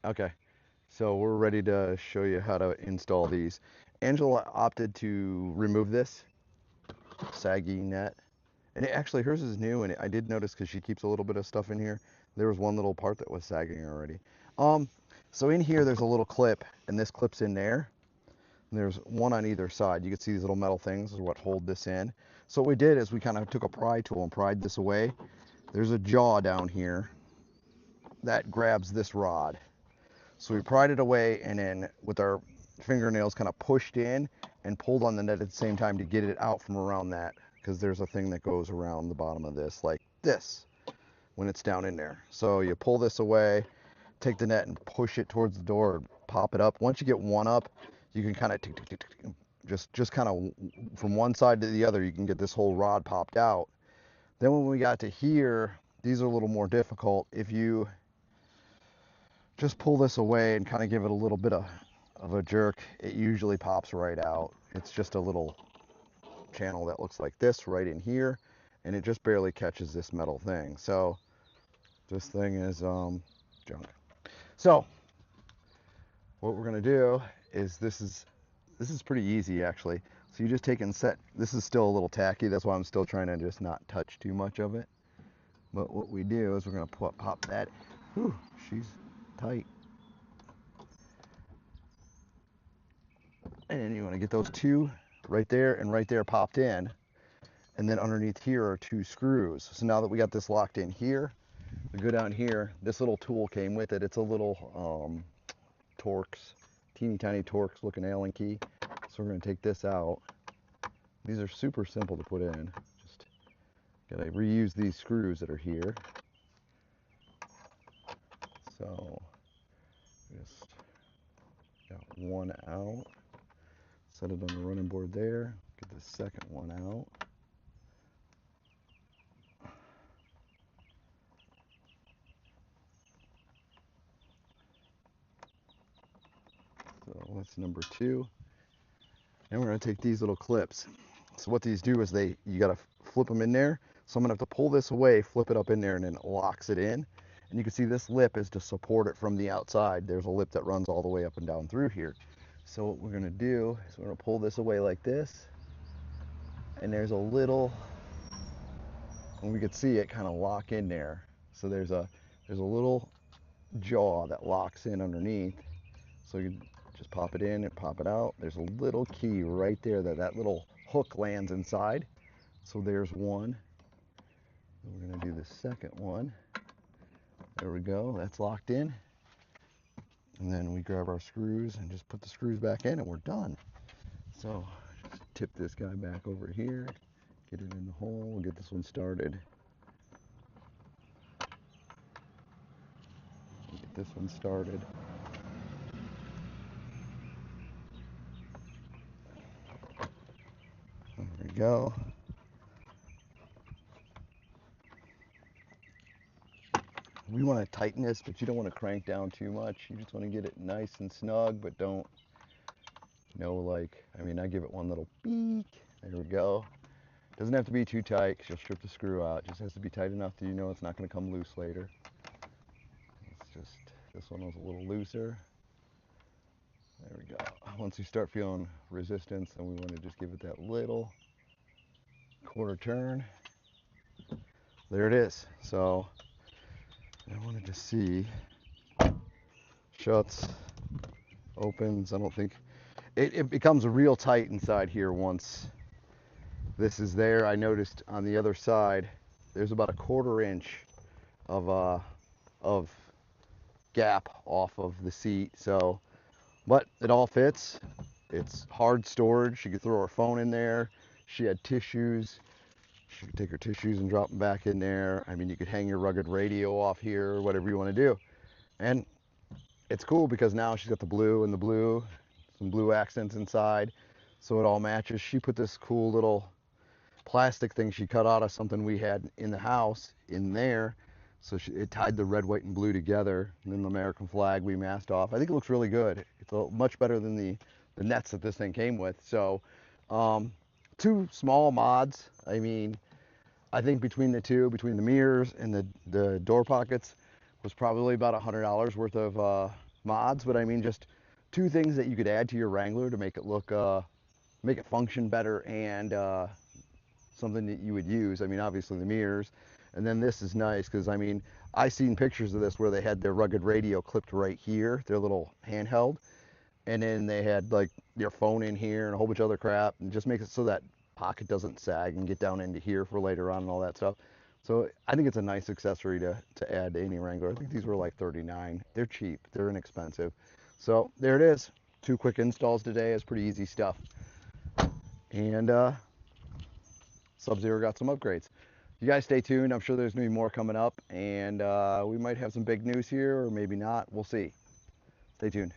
Okay, so we're ready to show you how to install these. Angela opted to remove this saggy net. And actually hers is new, and I did notice because she keeps a little bit of stuff in here. There was one little part that was sagging already. Um, so in here there's a little clip, and this clips in there. And there's one on either side. You can see these little metal things is what hold this in. So what we did is we kind of took a pry tool and pried this away. There's a jaw down here that grabs this rod. So we pried it away, and then with our fingernails kind of pushed in and pulled on the net at the same time to get it out from around that, because there's a thing that goes around the bottom of this like this when it's down in there. So you pull this away, take the net and push it towards the door, pop it up. Once you get one up, you can kind of just kind of from one side to the other, you can get this whole rod popped out. Then when we got to here, these are a little more difficult. If you just pull this away and kind of give it a little bit of a jerk, it usually pops right out. It's just a little channel that looks like this right in here, and it just barely catches this metal thing. So this thing is junk. So what we're gonna do is this is pretty easy actually. So you just take and set. This is still a little tacky. That's why I'm still trying to just not touch too much of it. But what we do is we're gonna pop that. Whew, she's tight. And then you want to get those two right there and right there popped in. And then underneath here are two screws. So now that we got this locked in here, we go down here. This little tool came with it. It's a little Torx, teeny tiny Torx looking Allen key. So we're going to take this out. These are super simple to put in. Just gotta reuse these screws that are here. So just got one out. Set it on the running board there. Get the second one out. So that's number two. And we're going to take these little clips. So what these do is you got to flip them in there. So I'm going to have to pull this away, flip it up in there, and then it locks it in. And you can see this lip is to support it from the outside. There's a lip that runs all the way up and down through here. So what we're going to do is we're going to pull this away like this. And there's a little, and we could see it kind of lock in there. So there's a little jaw that locks in underneath. So you just pop it in and pop it out. There's a little key right there that little hook lands inside. So there's one. And we're going to do the second one. There we go. That's locked in. And then we grab our screws and just put the screws back in and we're done. So just tip this guy back over here, get it in the hole, get this one started. Get this one started. There we go. We want to tighten this, but you don't want to crank down too much. You just want to get it nice and snug, but don't, like, I mean, I give it one little beak. There we go. Doesn't have to be too tight because you'll strip the screw out. It just has to be tight enough that you know it's not going to come loose later. It's just, this one was a little looser. There we go. Once you start feeling resistance, then we want to just give it that little quarter turn. There it is. So I wanted to see, shuts, opens. I don't think, it becomes real tight inside here once this is there. I noticed on the other side, there's about a 1/4 inch of gap off of the seat. So, but it all fits. It's hard storage. You could throw her phone in there. She had tissues. She could take her tissues and drop them back in there. I mean, you could hang your rugged radio off here, whatever you want to do. And it's cool because now she's got the blue and the blue, some blue accents inside. So it all matches. She put this cool little plastic thing she cut out of something we had in the house in there. So it tied the red, white, and blue together. And then the American flag we masked off. I think it looks really good. It's much better than the nets that this thing came with. So two small mods. I mean, I think between the two, between the mirrors and the door pockets, was probably about $100 worth of mods, but I mean just two things that you could add to your Wrangler to make it look, make it function better, and something that you would use. I mean, obviously the mirrors, and then this is nice because I mean, I seen pictures of this where they had their rugged radio clipped right here, their little handheld, and then they had like your phone in here and a whole bunch of other crap, and just make it so that pocket doesn't sag and get down into here for later on and all that stuff. So I think it's a nice accessory to add to any Wrangler. I think these were like 39. They're cheap, they're inexpensive. So there it is. Two quick installs today. It's pretty easy stuff. And Sub-Zero got some upgrades. You guys stay tuned. I'm sure there's going to be more coming up, and we might have some big news here, or maybe not. We'll see. Stay tuned.